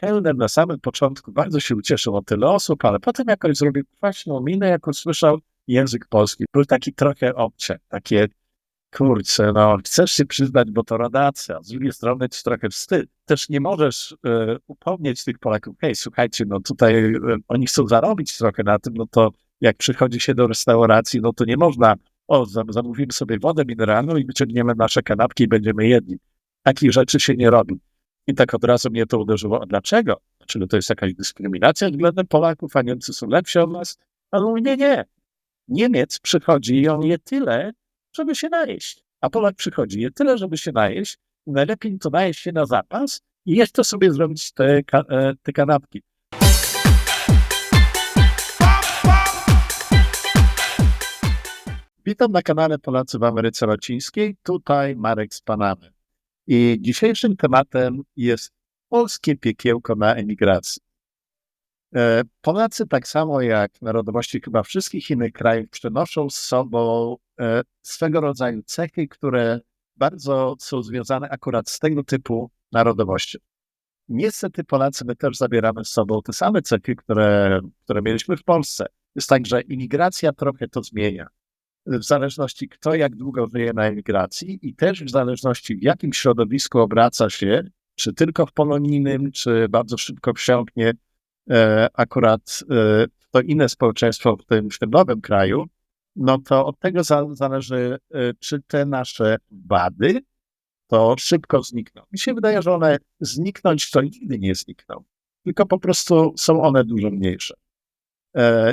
kelner na samym początku bardzo się ucieszył o tyle osób, ale potem jakoś zrobił kwaśną minę, jak usłyszał język polski. Był taki trochę obcy, takie kurczę, no chcesz się przyznać, bo to rodacy, a z drugiej strony ci trochę wstyd. Też nie możesz upomnieć tych Polaków, hej, słuchajcie, no tutaj oni chcą zarobić trochę na tym, no to jak przychodzi się do restauracji, no to nie można, zamówimy sobie wodę mineralną i wyciągniemy nasze kanapki i będziemy jedli. Takich rzeczy się nie robi. I tak od razu mnie to uderzyło. A dlaczego? Czy to jest jakaś dyskryminacja względem Polaków, a Niemcy są lepsi od nas? A no nie, nie. Niemiec przychodzi i on je tyle, żeby się najeść. A Polak przychodzi je tyle, żeby się najeść. I najlepiej to najeść się na zapas i jeszcze sobie zrobić te kanapki. Witam na kanale Polacy w Ameryce Łacińskiej. Tutaj Marek z Panamy. I dzisiejszym tematem jest polskie piekiełko na emigracji. Polacy, tak samo jak narodowości chyba wszystkich innych krajów, przenoszą z sobą swego rodzaju cechy, które bardzo są związane akurat z tego typu narodowością. Niestety Polacy, my też zabieramy z sobą te same cechy, które mieliśmy w Polsce. Jest tak, że imigracja trochę to zmienia. W zależności kto jak długo żyje na emigracji i też w zależności w jakim środowisku obraca się, czy tylko w polonijnym, czy bardzo szybko wsiąknie akurat to inne społeczeństwo w tym nowym kraju, no to od tego zależy, czy te nasze wady to szybko znikną. Mi się wydaje, że one zniknąć to nigdy nie znikną, tylko po prostu są one dużo mniejsze.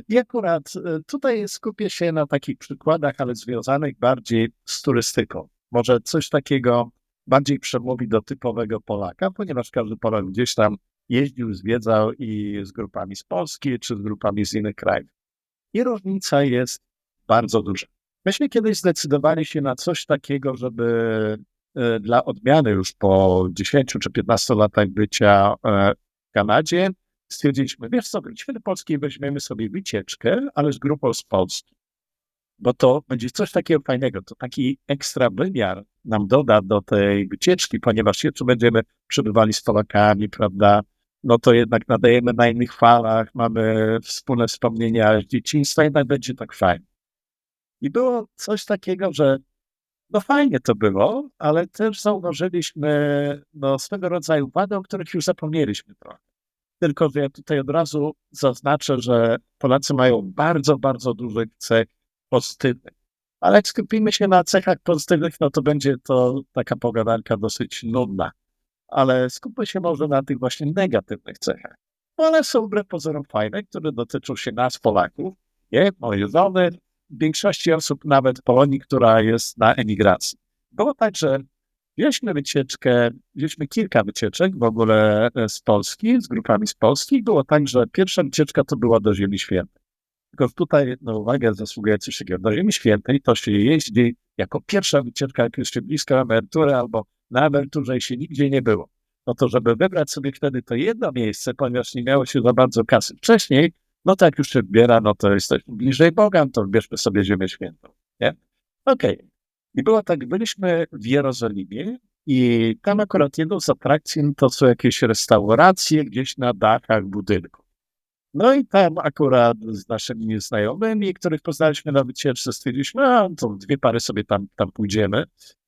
I akurat tutaj skupię się na takich przykładach, ale związanych bardziej z turystyką. Może coś takiego bardziej przemówi do typowego Polaka, ponieważ każdy Polak gdzieś tam jeździł, zwiedzał i z grupami z Polski, czy z grupami z innych krajów. I różnica jest bardzo duża. Myśmy kiedyś zdecydowali się na coś takiego, żeby dla odmiany już po 10 czy 15 latach bycia w Kanadzie stwierdziliśmy, wiesz co, wróćmy do Polski i weźmiemy sobie wycieczkę, ale z grupą z Polski. Bo to będzie coś takiego fajnego, to taki ekstra wymiar nam doda do tej wycieczki, ponieważ jeszcze będziemy przebywali z Polakami, prawda, no to jednak nadajemy na innych falach, mamy wspólne wspomnienia z dzieciństwa, jednak będzie tak fajnie. I było coś takiego, że no fajnie to było, ale też zauważyliśmy no, swego rodzaju wady, o których już zapomnieliśmy trochę. Tylko że ja tutaj od razu zaznaczę, że Polacy mają bardzo, bardzo dużo cech pozytywnych. Ale jak skupimy się na cechach pozytywnych, no to będzie to taka pogadanka dosyć nudna. Ale skupmy się może na tych właśnie negatywnych cechach. One są wbrew pozorom fajne, które dotyczą się nas, Polaków, nie? Mojej żony, większości osób nawet w Polonii, która jest na emigracji. Było tak, że wzięliśmy kilka wycieczek w ogóle z Polski, z grupami z Polski. Było tak, że pierwsza wycieczka to była do Ziemi Świętej. Tylko tutaj na uwagę zasługuje coś takiego. Do Ziemi Świętej to się jeździ jako pierwsza wycieczka, jak jest się blisko emerytury albo na emeryturze i się nigdzie nie było. No to żeby wybrać sobie wtedy to jedno miejsce, ponieważ nie miało się za bardzo kasy wcześniej, no to jak już się wybiera, no to jesteśmy bliżej Boga, to wybierzmy sobie Ziemię Świętą. Nie? Okej. I było tak, byliśmy w Jerozolimie i tam akurat jedną z atrakcji to są jakieś restauracje gdzieś na dachach budynków. No i tam akurat z naszymi znajomymi, których poznaliśmy na wycieczce, stwierdziliśmy, a to 2 pary sobie tam pójdziemy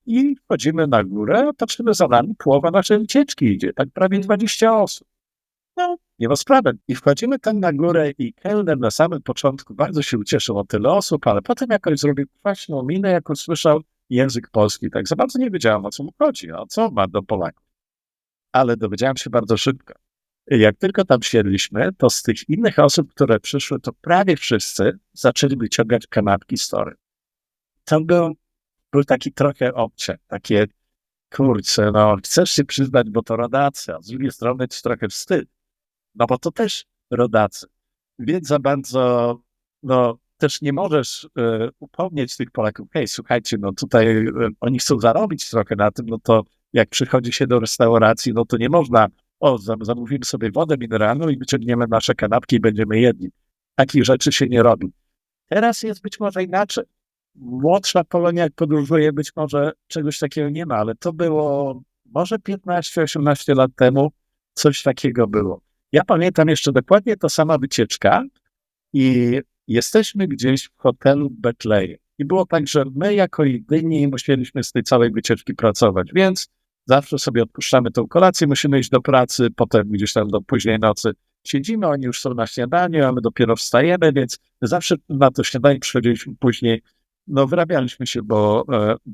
i wchodzimy na górę, a patrzymy za nami, połowa naszej wycieczki idzie, tak prawie 20 osób. No, nie ma sprawy. I wchodzimy tam na górę i kelner na samym początku bardzo się ucieszył o tyle osób, ale potem jakoś zrobił kwaśną minę, jak usłyszał język polski. Tak za bardzo nie wiedziałem, o co mu chodzi, o co ma do Polaków. Ale dowiedziałem się bardzo szybko. Jak tylko tam siedliśmy, to z tych innych osób, które przyszły, to prawie wszyscy zaczęli wyciągać kanapki z tory. To był taki trochę obcy, takie kurczę, no chcesz się przyznać, bo to rodacy, a z drugiej strony ci trochę wstyd. No bo to też rodacy. Więc za bardzo, no też nie możesz upomnieć tych Polaków, hej, słuchajcie, no tutaj oni chcą zarobić trochę na tym, no to jak przychodzi się do restauracji, no to nie można, zamówimy sobie wodę mineralną i wyciągniemy nasze kanapki i będziemy jedli. Takich rzeczy się nie robi. Teraz jest być może inaczej. Młodsza Polonia, jak podróżuje, być może czegoś takiego nie ma, ale to było może 15-18 lat temu. Coś takiego było. Ja pamiętam jeszcze dokładnie ta sama wycieczka i jesteśmy gdzieś w hotelu Betlejem. I było tak, że my jako jedyni musieliśmy z tej całej wycieczki pracować, więc zawsze sobie odpuszczamy tą kolację, musimy iść do pracy, potem gdzieś tam do późnej nocy siedzimy, oni już są na śniadaniu, a my dopiero wstajemy, więc zawsze na to śniadanie przychodziliśmy później. No wyrabialiśmy się, bo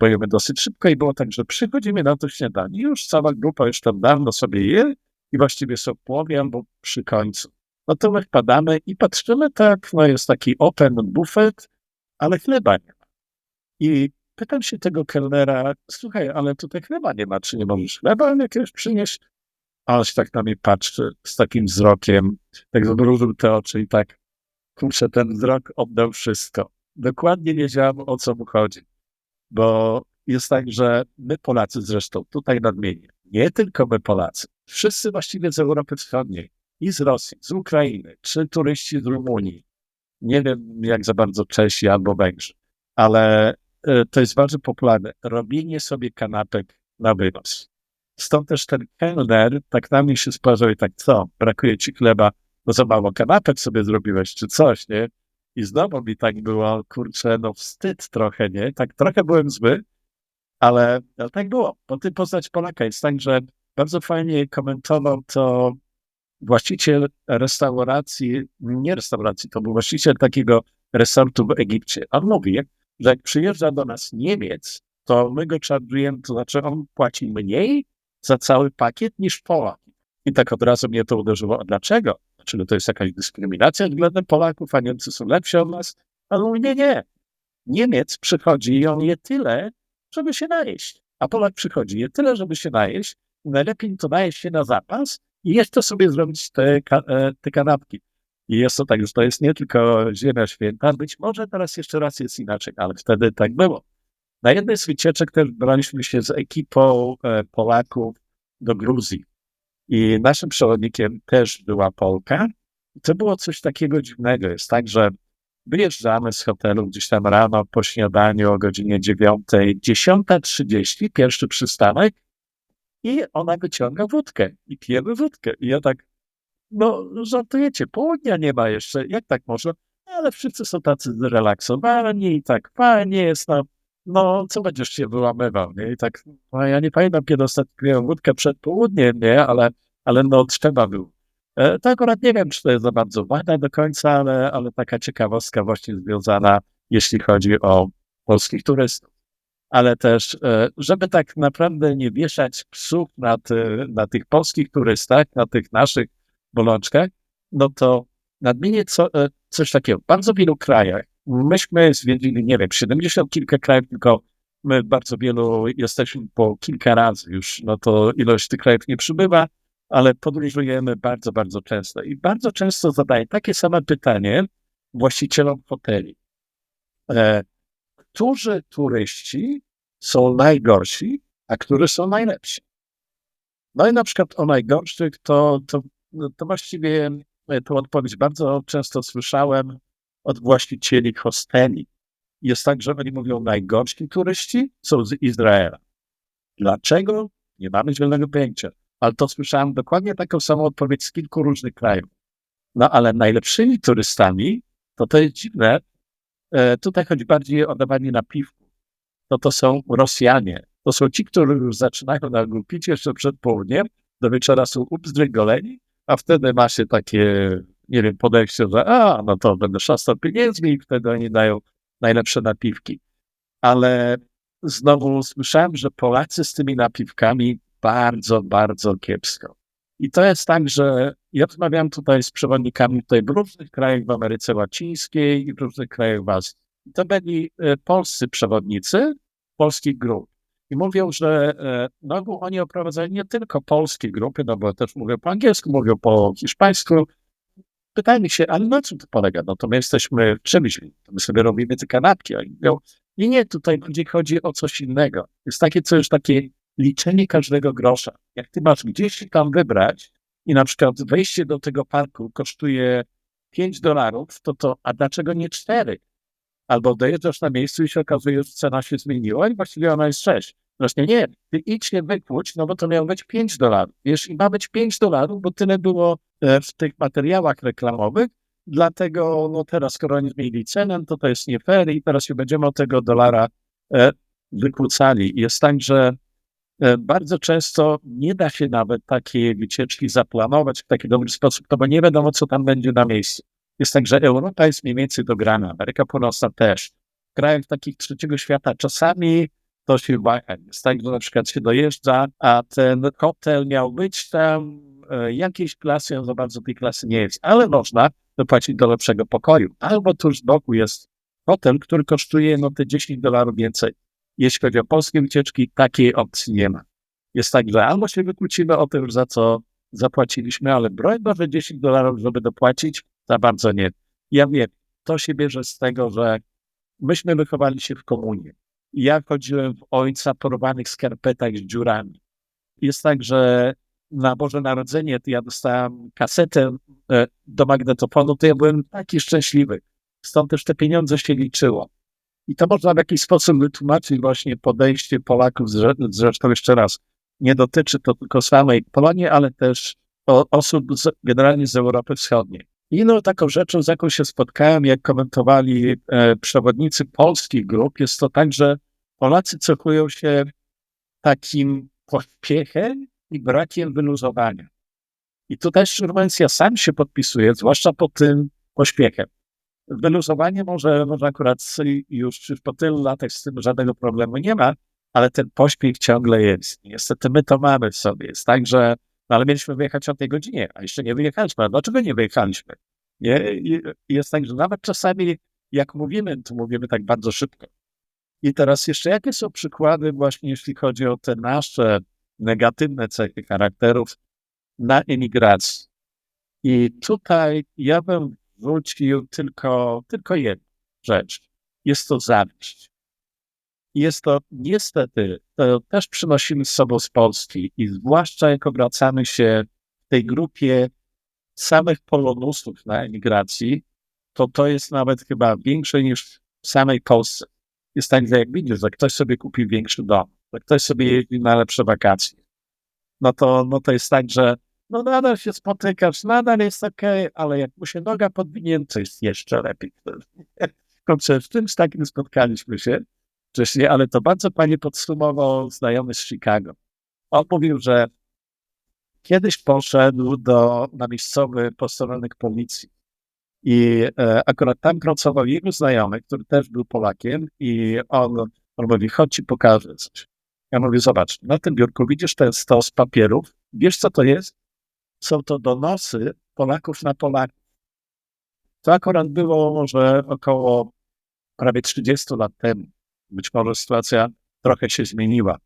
jemy dosyć szybko i było tak, że przychodzimy na to śniadanie, już cała grupa już tam dawno sobie je i właściwie są w połowie albo przy końcu. No to my wpadamy i patrzymy tak, no jest taki open buffet, ale chleba nie ma. I pytam się tego kelnera, słuchaj, ale tutaj chleba nie ma, czy nie możesz chleba jakiegoś przynieść? A on się tak na mnie patrzy z takim wzrokiem, tak zmrużył te oczy i tak, kurczę, ten wzrok oddał wszystko. Dokładnie wiedziałem, o co mu chodzi, bo jest tak, że my Polacy zresztą, tutaj nadmienię, nie tylko my Polacy, wszyscy właściwie z Europy Wschodniej i z Rosji, z Ukrainy, czy turyści z Rumunii, nie wiem jak za bardzo Czesi albo Węgrzy, ale to jest bardzo popularne, robienie sobie kanapek na wynos. Stąd też ten kelner tak na mnie się spojrzał i tak, co, brakuje ci chleba, no za mało kanapek sobie zrobiłeś, czy coś, nie? I znowu mi tak było, kurczę, no wstyd trochę, nie? Tak trochę byłem zły, ale no, tak było, bo ty poznać Polaka jest tak, że bardzo fajnie komentował to właściciel restauracji, nie restauracji, to był właściciel takiego resortu w Egipcie. On mówi, że jak przyjeżdża do nas Niemiec, to my go czarujemy, to znaczy on płaci mniej za cały pakiet niż Polak. I tak od razu mnie to uderzyło. A dlaczego? Czyli to jest jakaś dyskryminacja względem Polaków, a Niemcy są lepsi od nas? Ale on mówi, nie. Niemiec przychodzi i on je tyle, żeby się najeść. A Polak przychodzi, je tyle, żeby się najeść. Najlepiej to najeść się na zapas i jeszcze sobie zrobić te kanapki. I jest to tak, że to jest nie tylko Ziemia Święta, być może teraz jeszcze raz jest inaczej, ale wtedy tak było. Na jednej z wycieczek też braliśmy się z ekipą Polaków do Gruzji. I naszym przewodnikiem też była Polka. I to było coś takiego dziwnego. Jest tak, że wyjeżdżamy z hotelu gdzieś tam rano po śniadaniu o godzinie 9, 10:30, pierwszy przystanek i ona wyciąga wódkę i pijemy wódkę. I ja tak, no żartujecie, południa nie ma jeszcze, jak tak można? Ale wszyscy są tacy zrelaksowani i tak fajnie jest, no co będziesz się wyłamywał, nie? I tak, no ja nie pamiętam, kiedy ostatnio piłem wódkę przed południem, nie? Ale no trzeba było. To akurat nie wiem, czy to jest za bardzo ważne do końca, ale taka ciekawostka właśnie związana, jeśli chodzi o polskich turystów. Ale też, żeby tak naprawdę nie wieszać psów na tych polskich turystach, na tych naszych bolączkach, no to nadmienię coś takiego. W bardzo wielu krajach, myśmy zwiedzili, nie wiem, 70 kilka krajów, tylko my bardzo wielu jesteśmy po kilka razy już, no to ilość tych krajów nie przybywa, ale podróżujemy bardzo, bardzo często. I bardzo często zadaję takie same pytanie właścicielom hoteli. Którzy turyści są najgorsi, a którzy są najlepsi? No i na przykład o najgorszych to właściwie tę odpowiedź bardzo często słyszałem od właścicieli hosteli. Jest tak, że oni mówią, najgorsi turyści są z Izraela. Dlaczego? Nie mamy zielonego pojęcia. Ale to słyszałem dokładnie taką samą odpowiedź z kilku różnych krajów. No ale najlepszymi turystami, to jest dziwne, tutaj chodzi bardziej o dawanie napiwków. To są Rosjanie. To są ci, którzy już zaczynają nagupić jeszcze przed południem, do wieczora są ubzdrygoleni, a wtedy ma się takie, nie wiem, podejście, że no to będę szastał pieniędzmi i wtedy oni dają najlepsze napiwki. Ale znowu słyszałem, że Polacy z tymi napiwkami bardzo, bardzo kiepsko. I to jest tak, że ja rozmawiam tutaj z przewodnikami tutaj w różnych krajach w Ameryce Łacińskiej i w różnych krajach w Azji. I to byli polscy przewodnicy polskich grup. I mówią, że no, bo oni oprowadzają nie tylko polskie grupy, no bo też mówią po angielsku, mówią po hiszpańsku. Pytali się, ale na czym to polega? No to my jesteśmy w czymś, to my sobie robimy te kanapki. A oni mówią, nie, tutaj bardziej chodzi o coś innego. Jest takie coś, takie liczenie każdego grosza. Jak ty masz gdzieś się tam wybrać i na przykład wejście do tego parku kosztuje $5, a dlaczego nie 4? Albo dojeżdżasz na miejscu i się okazuje, że cena się zmieniła i właściwie ona jest 6. Właśnie nie, ty idź nie wykłuć, no bo to miało być $5. Wiesz, i ma być $5, bo tyle było w tych materiałach reklamowych, dlatego no teraz, skoro oni zmienili cenę, to jest nie fair i teraz się będziemy od tego dolara e, wykłócali. Jest tak, że bardzo często nie da się nawet takiej wycieczki zaplanować w taki dobry sposób, no bo nie wiadomo, co tam będzie na miejscu. Jest tak, że Europa jest mniej więcej dograna, Ameryka Północna też. W krajach takich trzeciego świata czasami to się waha. Jest tak, że na przykład się dojeżdża, a ten hotel miał być tam jakiejś klasy, on za bardzo tej klasy nie jest, ale można dopłacić do lepszego pokoju. Albo tuż z boku jest hotel, który kosztuje no te $10 więcej. Jeśli chodzi o polskie wycieczki, takiej opcji nie ma. Jest tak, że albo się wykłócimy o tym, za co zapłaciliśmy, ale broń Boże $10, żeby dopłacić, za bardzo nie. Ja wiem, to się bierze z tego, że myśmy wychowali się w komunie. Ja chodziłem w ojca porwanych skarpetach z dziurami. Jest tak, że na Boże Narodzenie to ja dostałem kasetę do magnetofonu, to ja byłem taki szczęśliwy. Stąd też te pieniądze się liczyło. I to można w jakiś sposób wytłumaczyć właśnie podejście Polaków, zresztą jeszcze raz, nie dotyczy to tylko samej Polonii, ale też osób generalnie z Europy Wschodniej. Inną taką rzeczą, z jaką się spotkałem, jak komentowali przewodnicy polskich grup, jest to tak, że Polacy cechują się takim pośpiechem i brakiem wyluzowania. I tutaj, szczerze mówiąc, ja sam się podpisuję, zwłaszcza pod tym pośpiechem. Wyluzowanie może akurat już po tylu latach z tym żadnego problemu nie ma, ale ten pośpiech ciągle jest. Niestety my to mamy w sobie. Jest tak, że no ale mieliśmy wyjechać o tej godzinie, a jeszcze nie wyjechaliśmy. A dlaczego nie wyjechaliśmy? Nie? Jest tak, że nawet czasami jak mówimy, to mówimy tak bardzo szybko. I teraz jeszcze jakie są przykłady właśnie, jeśli chodzi o te nasze negatywne cechy charakterów na emigracji? I tutaj ja bym wrócił tylko jedną rzecz. Jest to zawiść. Jest to niestety, to też przynosimy z sobą z Polski i zwłaszcza jak obracamy się w tej grupie samych polonusów na emigracji, to jest nawet chyba większe niż w samej Polsce. Jest tak, że jak widzisz, że ktoś sobie kupi większy dom, że ktoś sobie jeździ na lepsze wakacje, no to jest tak, że no nadal się spotykasz, nadal jest okej, ale jak mu się noga podwinie, to jest jeszcze lepiej. Kurczę, w czymś takim spotkaliśmy się wcześniej, ale to bardzo fajnie podsumował znajomy z Chicago. On mówił, że kiedyś poszedł na miejscowy posterunek policji i akurat tam pracował jego znajomy, który też był Polakiem i on mówi, chodź ci pokażę coś. Ja mówię, zobacz, na tym biurku widzisz ten stos papierów, wiesz co to jest? Są to donosy Polaków na Polaków. To akurat było może około prawie 30 lat temu. Być może sytuacja trochę się zmieniła,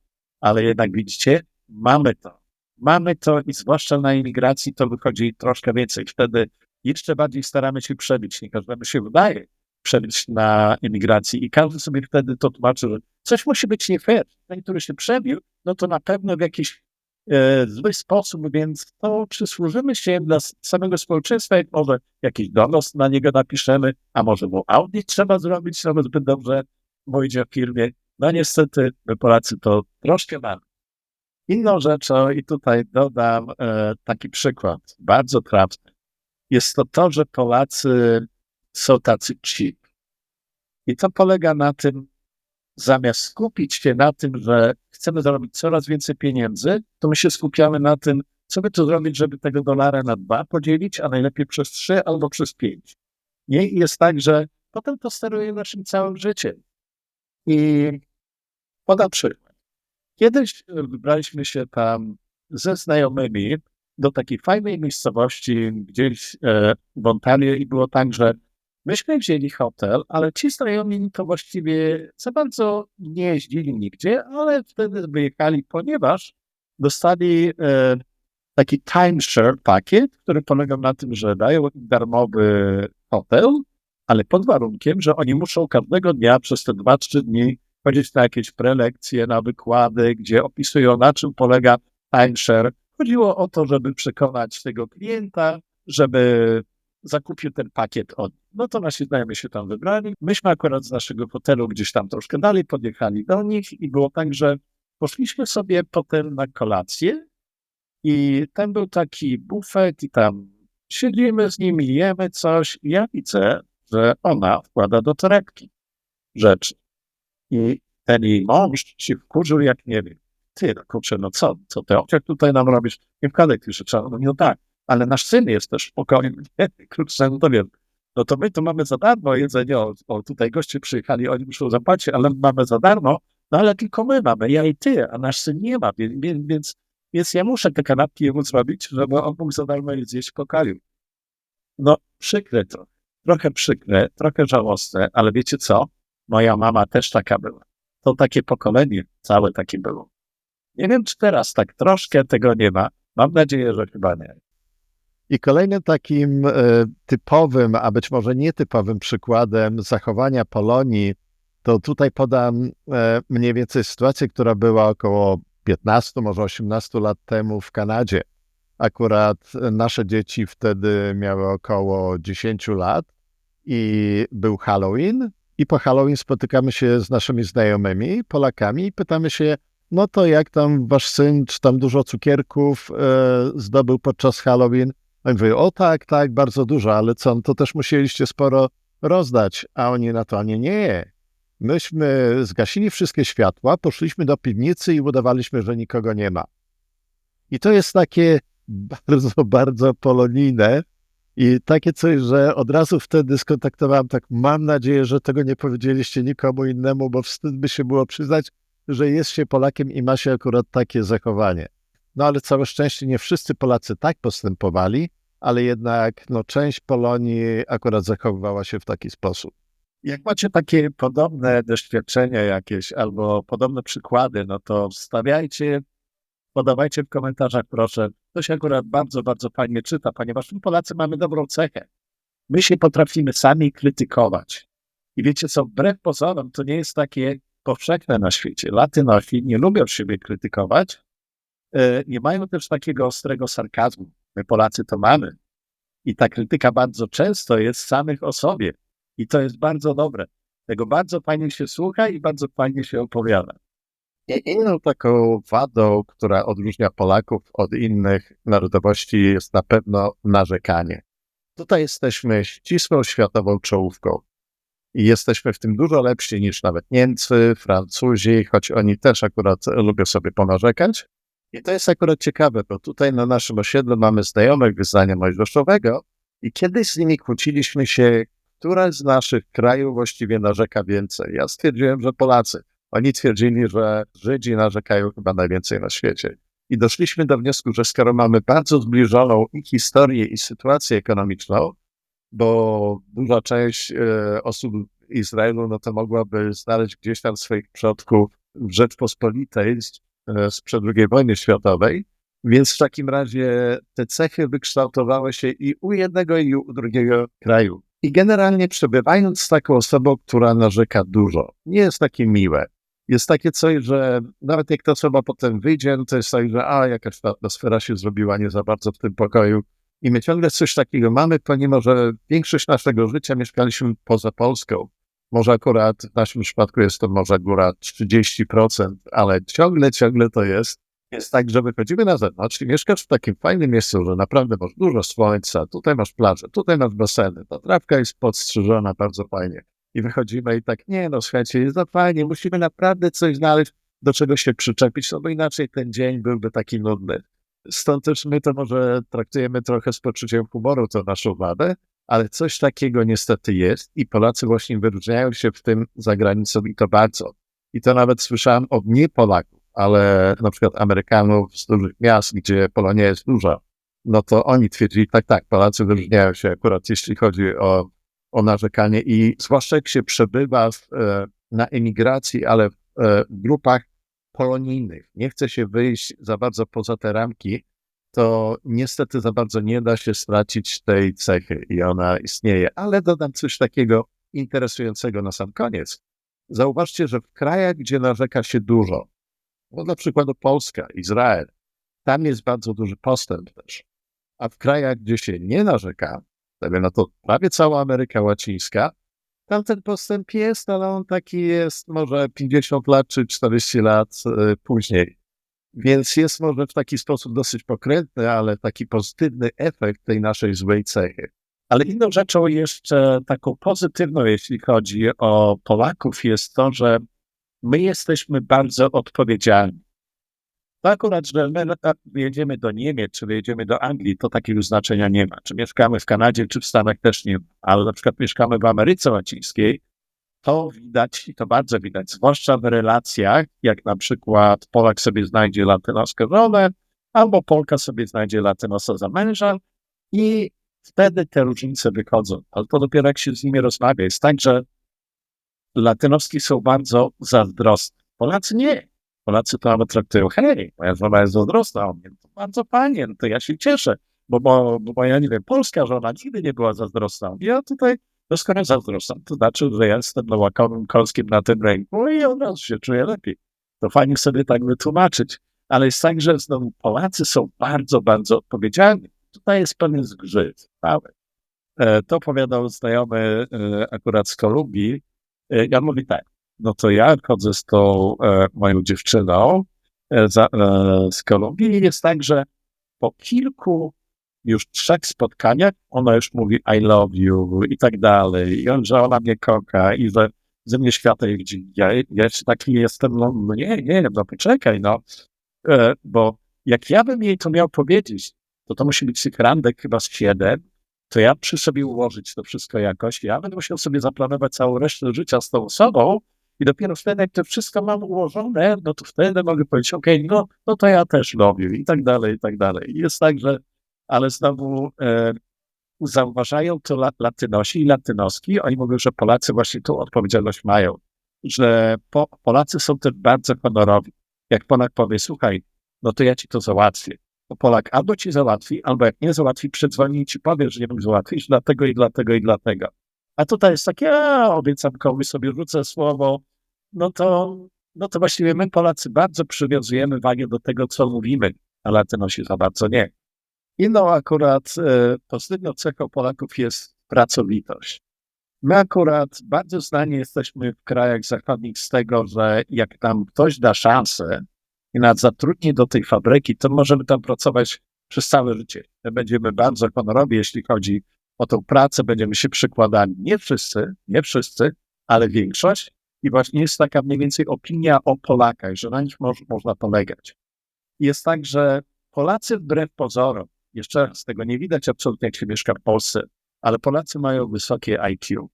ale jednak widzicie, mamy to. Mamy to i zwłaszcza na imigracji to wychodzi troszkę więcej. Wtedy jeszcze bardziej staramy się przebić. Nie każdemu się udaje przebić na imigracji i każdy sobie wtedy to tłumaczy, że coś musi być nie fair. Ten, który się przebił, no to na pewno w jakiś zły sposób, więc to przysłużymy się dla samego społeczeństwa, jak może jakiś donos na niego napiszemy, a może mu audyt trzeba zrobić, żeby zbyt dobrze mówić o firmie. No niestety my Polacy to troszkę mamy. Inną rzeczą, i tutaj dodam taki przykład, bardzo trafny, jest to, że Polacy są tacy cheap. I to polega na tym, zamiast skupić się na tym, że chcemy zarobić coraz więcej pieniędzy, to my się skupiamy na tym, co by tu zrobić, żeby tego dolara na 2 podzielić, a najlepiej przez 3 albo przez 5. Nie? I jest tak, że potem to steruje naszym całym życiem. I podam przykład. Kiedyś wybraliśmy się tam ze znajomymi do takiej fajnej miejscowości gdzieś w Ontario i było tak, że myśmy wzięli hotel, ale ci znajomi to właściwie za bardzo nie jeździli nigdzie, ale wtedy wyjechali, ponieważ dostali taki timeshare pakiet, który polegał na tym, że dają im darmowy hotel, ale pod warunkiem, że oni muszą każdego dnia przez te 2-3 dni chodzić na jakieś prelekcje, na wykłady, gdzie opisują, na czym polega timeshare. Chodziło o to, żeby przekonać tego klienta, żeby zakupił ten pakiet od nich. No to nasi znajomi się tam wybrali. Myśmy akurat z naszego hotelu gdzieś tam troszkę dalej podjechali do nich i było tak, że Poszliśmy sobie potem na kolację i tam był taki bufet i tam siedzimy z nimi, jemy coś i ja widzę, że ona wkłada do torebki rzeczy. I ten jej mąż się wkurzył jak nie wiem. Ty, no kurczę, no co ty jak tutaj nam robisz? Nie wkładaj tych rzeczy. No, no tak, ale nasz syn jest też spokojny. Kurczę, no to wiem. No to my tu mamy za darmo jedzenie, tutaj goście przyjechali, oni muszą zapłacić, ale mamy za darmo, no ale tylko my mamy, ja i ty, a nasz syn nie ma, więc ja muszę te kanapki jemu zrobić, żeby on mógł za darmo je zjeść w pokoju. No przykre to, trochę przykre, trochę żałosne, ale wiecie co? Moja mama też taka była. To takie pokolenie całe takie było. Nie wiem, czy teraz tak troszkę tego nie ma. Mam nadzieję, że chyba nie. I kolejnym takim typowym, a być może nietypowym przykładem zachowania Polonii, to tutaj podam mniej więcej sytuację, która była około 15, może 18 lat temu w Kanadzie. Akurat nasze dzieci wtedy miały około 10 lat i był Halloween i po Halloween spotykamy się z naszymi znajomymi, Polakami i pytamy się, no to jak tam wasz syn, czy tam dużo cukierków zdobył podczas Halloween? Oni mówią, o tak, bardzo dużo, ale co, no to też musieliście sporo rozdać, a oni na to, nie. Myśmy zgasili wszystkie światła, poszliśmy do piwnicy i udawaliśmy, że nikogo nie ma. I to jest takie bardzo, bardzo polonijne i takie coś, że od razu wtedy skontaktowałem, tak mam nadzieję, że tego nie powiedzieliście nikomu innemu, bo wstyd by się było przyznać, że jest się Polakiem i ma się akurat takie zachowanie. No ale całe szczęście nie wszyscy Polacy tak postępowali, ale jednak część Polonii akurat zachowywała się w taki sposób. Jak macie takie podobne doświadczenia jakieś albo podobne przykłady, no to wstawiajcie, podawajcie w komentarzach, proszę. To się akurat bardzo, bardzo fajnie czyta, ponieważ my Polacy mamy dobrą cechę. My się potrafimy sami krytykować. I wiecie co, wbrew pozorom to nie jest takie powszechne na świecie. Latynosi nie lubią siebie krytykować, nie mają też takiego ostrego sarkazmu. My Polacy to mamy. I ta krytyka bardzo często jest samych o sobie. I to jest bardzo dobre. Tego bardzo fajnie się słucha i bardzo fajnie się opowiada. Inną taką wadą, która odróżnia Polaków od innych narodowości, jest na pewno narzekanie. Tutaj jesteśmy ścisłą światową czołówką i jesteśmy w tym dużo lepsi niż nawet Niemcy, Francuzi, choć oni też akurat lubią sobie ponarzekać. I to jest akurat ciekawe, bo tutaj na naszym osiedlu mamy znajomych wyznania mojżeszowego i kiedyś z nimi kłóciliśmy się, która z naszych krajów właściwie narzeka więcej. Ja stwierdziłem, że Polacy. Oni twierdzili, że Żydzi narzekają chyba najwięcej na świecie. I doszliśmy do wniosku, że skoro mamy bardzo zbliżoną i historię, i sytuację ekonomiczną, bo duża część osób Izraelu, no to mogłaby znaleźć gdzieś tam swoich przodków w Rzeczpospolitej sprzed II wojny światowej, więc w takim razie te cechy wykształtowały się i u jednego, i u drugiego kraju. I generalnie przebywając z taką osobą, która narzeka dużo, nie jest takie miłe. Jest takie coś, że nawet jak ta osoba potem wyjdzie, no to jest tak, że jakaś ta atmosfera się zrobiła nie za bardzo w tym pokoju. I my ciągle coś takiego mamy, pomimo że większość naszego życia mieszkaliśmy poza Polską. Może akurat w naszym przypadku jest to może góra 30%, ale ciągle to jest. Jest tak, że wychodzimy na zewnątrz i mieszkasz w takim fajnym miejscu, że naprawdę masz dużo słońca, tutaj masz plażę, tutaj masz baseny, ta trawka jest podstrzyżona bardzo fajnie. I wychodzimy i tak, słuchajcie, jest za fajnie, musimy naprawdę coś znaleźć, do czego się przyczepić, no bo inaczej ten dzień byłby taki nudny. Stąd też my to może traktujemy trochę z poczuciem humoru, to naszą wadę, ale coś takiego niestety jest i Polacy właśnie wyróżniają się w tym za granicą i to bardzo. I to nawet słyszałem od nie Polaków, ale na przykład Amerykanów z dużych miast, gdzie Polonia jest duża, no to oni twierdzili, tak, Polacy wyróżniają się akurat jeśli chodzi o narzekanie i zwłaszcza jak się przebywa na emigracji, ale w grupach polonijnych, nie chce się wyjść za bardzo poza te ramki, to niestety za bardzo nie da się stracić tej cechy i ona istnieje. Ale dodam coś takiego interesującego na sam koniec. Zauważcie, że w krajach, gdzie narzeka się dużo, bo dla przykładu Polska, Izrael, tam jest bardzo duży postęp też. A w krajach, gdzie się nie narzeka, no to prawie cała Ameryka Łacińska, Tamten postęp jest, ale on taki jest może 50 lat czy 40 lat później. Więc jest może w taki sposób dosyć pokrętny, ale taki pozytywny efekt tej naszej złej cechy. Ale inną rzeczą jeszcze taką pozytywną, jeśli chodzi o Polaków, jest to, że my jesteśmy bardzo odpowiedzialni. To akurat, że my jedziemy do Niemiec, czy jedziemy do Anglii, to takiego znaczenia nie ma. Czy mieszkamy w Kanadzie, czy w Stanach też nie ma. Ale na przykład mieszkamy w Ameryce Łacińskiej, to widać i to bardzo widać, zwłaszcza w relacjach, jak na przykład Polak sobie znajdzie latynoskę żonę, albo Polka sobie znajdzie latynosa za męża i wtedy te różnice wychodzą. Ale to dopiero jak się z nimi rozmawia. Jest tak, że latynoski są bardzo zazdrosne. Polacy nie. Polacy to nawet traktują, hej, moja żona jest zazdrosna o mnie. To bardzo fajnie, no to ja się cieszę, bo moja, nie wiem, polska żona nigdy nie była zazdrosna. Ja tutaj doskonale zazdrosna. To znaczy, że ja jestem na łakowym kąskiem na tym ręku i od razu się czuję lepiej. To fajnie sobie tak wytłumaczyć. Ale jest tak, że znowu Polacy są bardzo, bardzo odpowiedzialni. Tutaj jest pewien zgrzyt. To opowiadał znajomy akurat z Kolumbii. Ja mówię tak, no to ja chodzę z tą moją dziewczyną z Kolumbii i jest tak, że po kilku już 3 spotkaniach ona już mówi I love you i tak dalej. I że ona mnie kocha i że ze mnie świata jej widzi. Ja jeszcze taki jestem, no nie, no poczekaj, no. Bo jak ja bym jej to miał powiedzieć, to musi być tych randek chyba z 7, to ja przy sobie ułożyć to wszystko jakoś. Ja będę musiał sobie zaplanować całą resztę życia z tą osobą i dopiero wtedy, jak to wszystko mam ułożone, no to wtedy mogę powiedzieć, okej, no to ja też lubię i tak dalej, i tak dalej. I jest tak, że ale znowu zauważają to latynosi i latynoski. Oni mówią, że Polacy właśnie tą odpowiedzialność mają, że Polacy są też bardzo honorowi. Jak Polak powie, słuchaj, no to ja ci to załatwię. To Polak albo ci załatwi, albo jak nie załatwi, przedzwoni i ci powie, że nie mógł załatwić, dlatego i dlatego i dlatego. A tutaj jest takie, obiecam komuś, sobie rzucę słowo, no to właściwie my Polacy bardzo przywiązujemy wagę do tego, co mówimy, a Latynosi za bardzo nie. Inną akurat pozytywną cechą Polaków jest pracowitość. My akurat bardzo znani jesteśmy w krajach zachodnich z tego, że jak nam ktoś da szansę i nas zatrudni do tej fabryki, to możemy tam pracować przez całe życie. My będziemy bardzo honorowi, jeśli chodzi o tą pracę, będziemy się przykładali. Nie wszyscy, ale większość. I właśnie jest taka mniej więcej opinia o Polakach, że na nich można polegać. Jest tak, że Polacy wbrew pozorom, jeszcze raz, tego nie widać absolutnie, jak się mieszka w Polsce, ale Polacy mają wysokie IQ.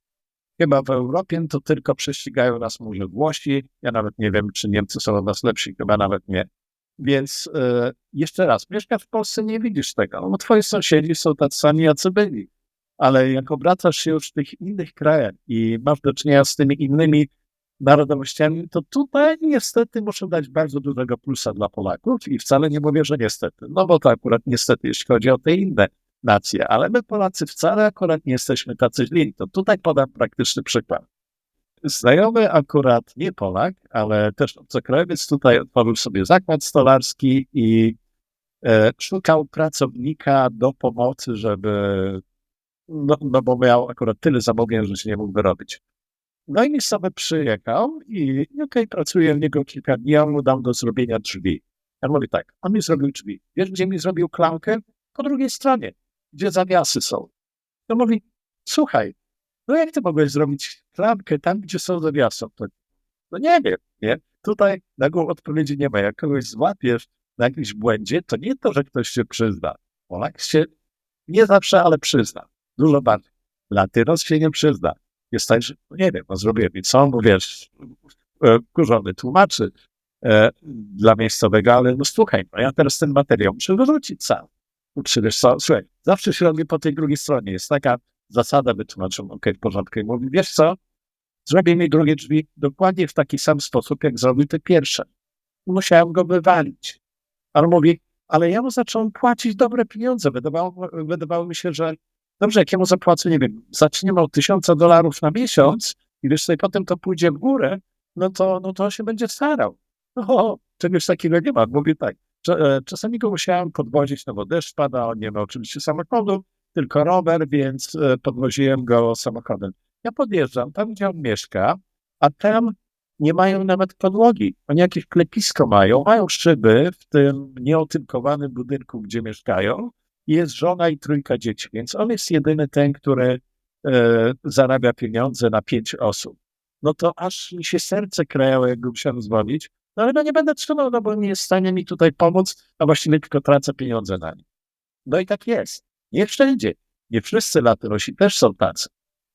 Chyba w Europie to tylko prześcigają nas może Włosi. Ja nawet nie wiem, czy Niemcy są od nas lepsi, chyba nawet nie. Więc jeszcze raz, mieszkasz w Polsce, nie widzisz tego. No, twoi sąsiedzi są tacy sami, jacy byli. Ale jak obracasz się już w tych innych krajach i masz do czynienia z tymi innymi narodowościami, to tutaj niestety muszę dać bardzo dużego plusa dla Polaków i wcale nie mówię, że niestety. No bo to akurat niestety, jeśli chodzi o te inne nacje, ale my Polacy wcale akurat nie jesteśmy tacy źli. To tutaj podam praktyczny przykład. Znajomy akurat nie Polak, ale też obcokrajowiec tutaj otworzył sobie zakład stolarski i szukał pracownika do pomocy, żeby, no bo miał akurat tyle zamówień, że się nie mógł wyrobić. No i sobie przyjechał i okej, pracuję w niego kilka dni, ja mu dam do zrobienia drzwi. Ja mówię tak, on mi zrobił drzwi. Wiesz, gdzie mi zrobił klamkę? Po drugiej stronie, gdzie zawiasy są. To mówi, słuchaj, no jak ty mogłeś zrobić klamkę tam, gdzie są zawiasy? No nie wiem, nie? Tutaj nagłą odpowiedzi nie ma. Jak kogoś złapiesz na jakimś błędzie, to nie to, że ktoś się przyzna. Polak się nie zawsze, ale przyzna. Dużo bardziej. Latynos się nie przyzna. Jest tak, że nie wiem, zrobiłem i co, bo wiesz, kurzony tłumaczy dla miejscowego, ale no słuchaj, no ja teraz ten materiał muszę wyrzucić sam. Wiesz co, słuchaj, zawsze się robi po tej drugiej stronie. Jest taka zasada, wytłumaczą, w porządku. I mówi, wiesz co, zrobię mi drugie drzwi dokładnie w taki sam sposób, jak zrobił te pierwsze. Musiałem go wywalić. Ale mówi, ale ja mu zacząłem płacić dobre pieniądze. Wydawało mi się, że dobrze, jak ja mu zapłacę, nie wiem, zaczniemy od $1000 na miesiąc i wiesz sobie, potem to pójdzie w górę, no to się będzie starał. No, czegoś takiego nie ma. Mówię tak, czasami go musiałem podwozić, no bo deszcz pada, on nie ma oczywiście samochodu, tylko rower, więc podwoziłem go samochodem. Ja podjeżdżam tam, gdzie on mieszka, a tam nie mają nawet podłogi. Oni jakieś klepisko mają szyby w tym nieotynkowanym budynku, gdzie mieszkają. Jest żona i 3 dzieci, więc on jest jedyny ten, który zarabia pieniądze na 5 osób. No to aż mi się serce krajało, jak go musiałem zwolnić. No ale nie będę trzymał, no bo nie jest w stanie mi tutaj pomóc, a właściwie tylko tracę pieniądze na nim. No i tak jest. Nie wszędzie. Nie wszyscy latynosi też są tacy.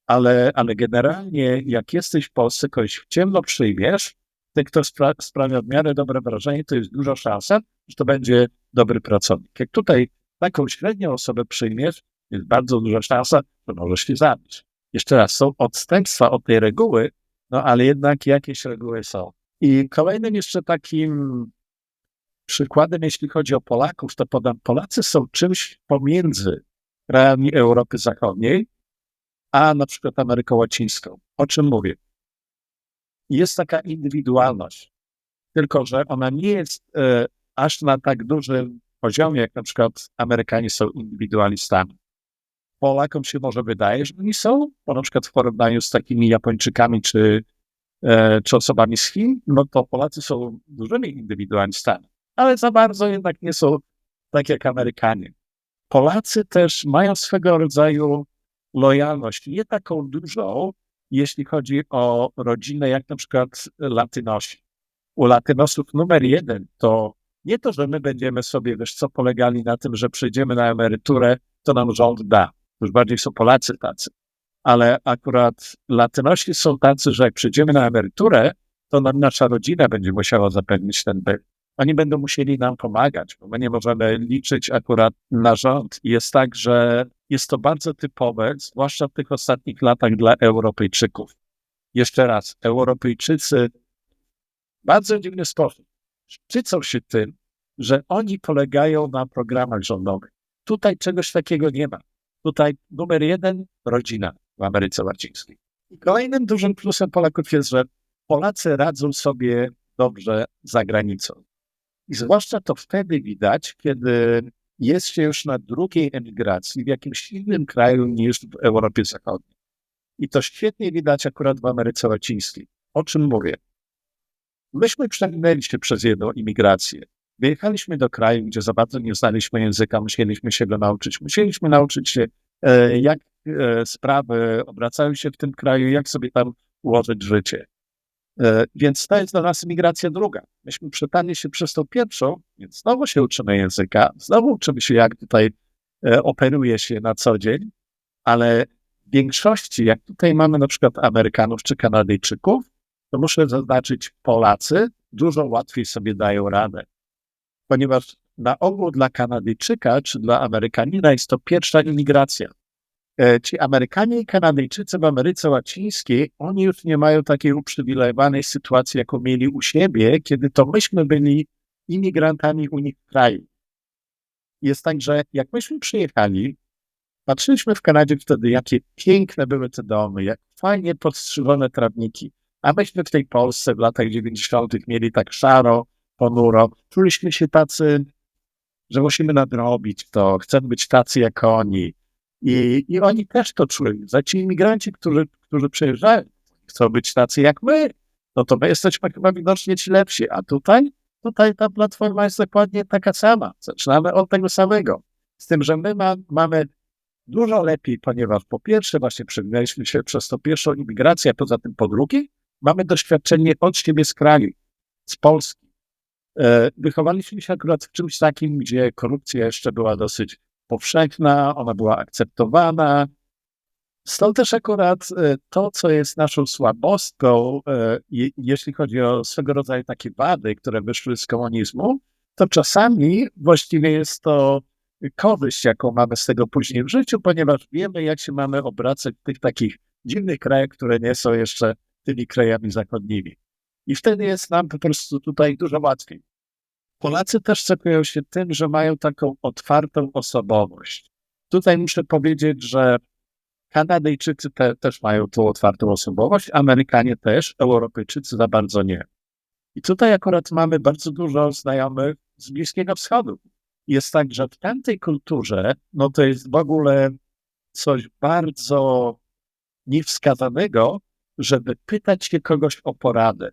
Ale generalnie, jak jesteś w Polsce, kogoś w ciemno przyjmiesz, ten, kto sprawia w miarę dobre wrażenie, to jest duża szansa, że to będzie dobry pracownik. Jak tutaj taką średnią osobę przyjmiesz, jest bardzo duża szansa, że możesz się zabić. Jeszcze raz, są odstępstwa od tej reguły, no ale jednak jakieś reguły są. I kolejnym jeszcze takim przykładem, jeśli chodzi o Polaków, to podam, Polacy są czymś pomiędzy krajami Europy Zachodniej, a na przykład Ameryką Łacińską. O czym mówię? Jest taka indywidualność, tylko że ona nie jest aż na tak dużym poziomie, jak na przykład Amerykanie są indywidualistami. Polakom się może wydaje, że oni są, bo na przykład w porównaniu z takimi Japończykami czy osobami z Chin, no to Polacy są dużymi indywidualistami, ale za bardzo jednak nie są tak jak Amerykanie. Polacy też mają swego rodzaju lojalność, nie taką dużą, jeśli chodzi o rodzinę, jak na przykład Latynosi. U Latynosów numer 1 to nie to, że my będziemy sobie, wiesz co, polegali na tym, że przejdziemy na emeryturę, to nam rząd da. Już bardziej są Polacy tacy. Ale akurat Latynosi są tacy, że jak przejdziemy na emeryturę, to nam nasza rodzina będzie musiała zapewnić ten byt. Oni będą musieli nam pomagać, bo my nie możemy liczyć akurat na rząd. I jest tak, że jest to bardzo typowe, zwłaszcza w tych ostatnich latach dla Europejczyków. Jeszcze raz, Europejczycy w bardzo dziwny sposób szczycą się tym, że oni polegają na programach rządowych. Tutaj czegoś takiego nie ma. Tutaj numer 1 rodzina w Ameryce Łacińskiej. I kolejnym dużym plusem Polaków jest, że Polacy radzą sobie dobrze za granicą. I zwłaszcza to wtedy widać, kiedy jest się już na drugiej emigracji w jakimś innym kraju niż w Europie Zachodniej. I to świetnie widać akurat w Ameryce Łacińskiej. O czym mówię? Myśmy przewinęli się przez jedną imigrację. Wyjechaliśmy do kraju, gdzie za bardzo nie znaliśmy języka, musieliśmy się go nauczyć. Musieliśmy nauczyć się, jak sprawy obracają się w tym kraju, jak sobie tam ułożyć życie. Więc to jest dla nas imigracja druga. Myśmy przetarli się przez tą pierwszą, więc znowu się uczymy języka, znowu uczymy się, jak tutaj operuje się na co dzień, ale w większości, jak tutaj mamy na przykład Amerykanów czy Kanadyjczyków, to muszę zaznaczyć, Polacy dużo łatwiej sobie dają radę, ponieważ na ogół dla Kanadyjczyka czy dla Amerykanina jest to pierwsza imigracja. Ci Amerykanie i Kanadyjczycy w Ameryce Łacińskiej, oni już nie mają takiej uprzywilejowanej sytuacji, jaką mieli u siebie, kiedy to myśmy byli imigrantami u nich w kraju. Jest tak, że jak myśmy przyjechali, patrzyliśmy w Kanadzie wtedy, jakie piękne były te domy, jak fajnie podstrzyżone trawniki, a myśmy w tej Polsce w latach 90. mieli tak szaro, ponuro. Czuliśmy się tacy, że musimy nadrobić to, chcemy być tacy jak oni. I oni też to czuli. Za ci imigranci, którzy przyjeżdżają, chcą być tacy jak my, no to my jesteśmy chyba widocznie ci lepsi. A tutaj ta platforma jest dokładnie taka sama. Zaczynamy od tego samego. Z tym, że my mamy dużo lepiej, ponieważ po pierwsze właśnie przewinęliśmy się przez tą pierwszą imigrację, a poza tym po drugie mamy doświadczenie od siebie z kraju, z Polski. Wychowaliśmy się akurat w czymś takim, gdzie korupcja jeszcze była dosyć powszechna, ona była akceptowana. Stąd też akurat to, co jest naszą słabostką, jeśli chodzi o swego rodzaju takie wady, które wyszły z komunizmu, to czasami właściwie jest to korzyść, jaką mamy z tego później w życiu, ponieważ wiemy, jak się mamy obracać w tych takich dziwnych krajach, które nie są jeszcze tymi krajami zachodnimi. I wtedy jest nam po prostu tutaj dużo łatwiej. Polacy też cechują się tym, że mają taką otwartą osobowość. Tutaj muszę powiedzieć, że Kanadyjczycy też mają tą otwartą osobowość, Amerykanie też, Europejczycy za bardzo nie. I tutaj akurat mamy bardzo dużo znajomych z Bliskiego Wschodu. Jest tak, że w tamtej kulturze, no to jest w ogóle coś bardzo niewskazanego, żeby pytać się kogoś o poradę.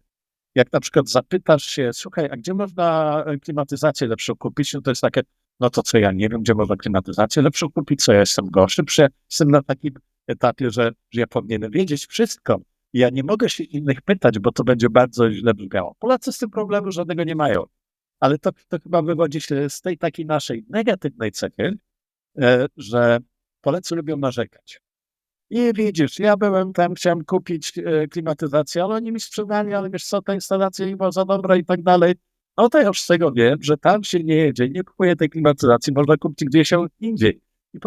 Jak na przykład zapytasz się, słuchaj, a gdzie można klimatyzację lepszą kupić? No to jest takie, no to co ja nie wiem, gdzie można klimatyzację lepszą kupić, co ja jestem gorszy, jestem na takim etapie, że ja powinienem wiedzieć wszystko. Ja nie mogę się innych pytać, bo to będzie bardzo źle brzmiało. Polacy z tym problemu żadnego nie mają. Ale to chyba wywodzi się z tej takiej naszej negatywnej cechy, że Polacy lubią narzekać. I widzisz, ja byłem tam, chciałem kupić klimatyzację, ale oni mi sprzedali, ale wiesz co, ta instalacja nie była za dobra i tak dalej. No to ja już z tego wiem, że tam się nie jedzie, nie kupuje tej klimatyzacji, można kupić gdzieś indziej. I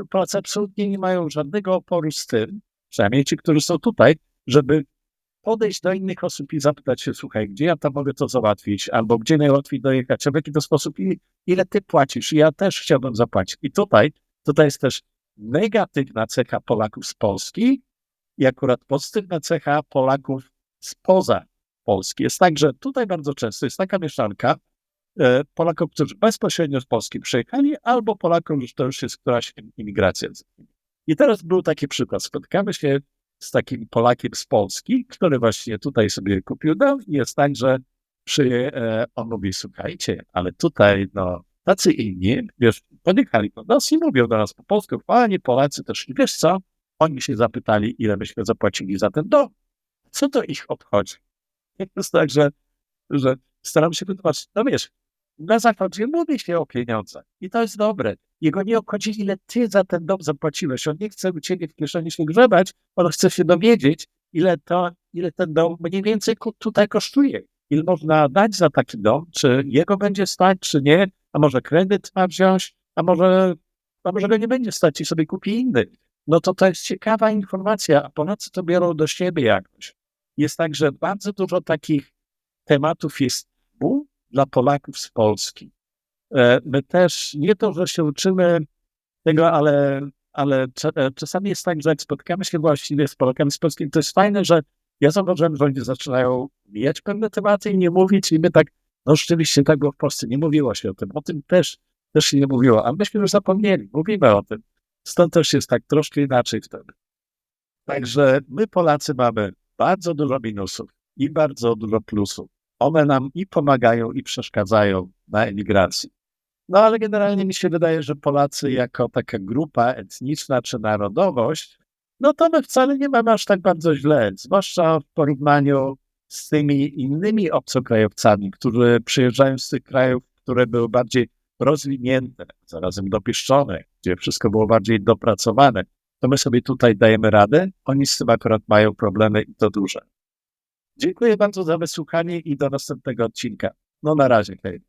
Polacy absolutnie nie mają żadnego oporu z tym, przynajmniej ci, którzy są tutaj, żeby podejść do innych osób i zapytać się, słuchaj, gdzie ja tam mogę to załatwić, albo gdzie najłatwiej dojechać, a w jaki to sposób i ile ty płacisz. I ja też chciałbym zapłacić. I tutaj jest też negatywna cecha Polaków z Polski i akurat pozytywna cecha Polaków spoza Polski. Jest tak, że tutaj bardzo często jest taka mieszanka Polaków, którzy bezpośrednio z Polski przyjechali, albo Polaków, że to już jest któraś imigracja. I teraz był taki przykład. Spotykamy się z takim Polakiem z Polski, który właśnie tutaj sobie kupił dom i jest tak, że on mówi, słuchajcie, ale tutaj no tacy inni, wiesz, podjechali do nas i mówią do nas po polsku, panie Polacy też, i wiesz co, oni się zapytali, ile byśmy zapłacili za ten dom. Co to ich obchodzi? Jest tak, że staram się wytłumaczyć, no wiesz, na zachodzie mówi się o pieniądzach i to jest dobre. Jego nie obchodzi, ile ty za ten dom zapłaciłeś. On nie chce u ciebie w kieszeni się grzebać, on chce się dowiedzieć, ile ten dom mniej więcej tutaj kosztuje. Ile można dać za taki dom, czy jego będzie stać, czy nie, a może kredyt ma wziąć, a może go nie będzie stać i sobie kupi inny. No to jest ciekawa informacja, a Polacy to biorą do siebie jakoś. Jest tak, że bardzo dużo takich tematów jest dla Polaków z Polski. My też nie to, że się uczymy tego, ale czasami jest tak, że jak spotkamy się właściwie z Polakami z Polski, to jest fajne, że ja zauważyłem, że oni zaczynają mijać pewne tematy i nie mówić i my tak, no rzeczywiście tak było w Polsce, nie mówiło się o tym też się nie mówiło, a myśmy już zapomnieli, mówimy o tym. Stąd też jest tak troszkę inaczej wtedy. Także my Polacy mamy bardzo dużo minusów i bardzo dużo plusów. One nam i pomagają, i przeszkadzają na emigracji. No ale generalnie mi się wydaje, że Polacy jako taka grupa etniczna czy narodowość, no to my wcale nie mamy aż tak bardzo źle, zwłaszcza w porównaniu z tymi innymi obcokrajowcami, którzy przyjeżdżają z tych krajów, które były bardziej rozwinięte, zarazem dopieszczone, gdzie wszystko było bardziej dopracowane. To my sobie tutaj dajemy radę, oni z tym akurat mają problemy i to duże. Dziękuję bardzo za wysłuchanie i do następnego odcinka. No na razie, hej.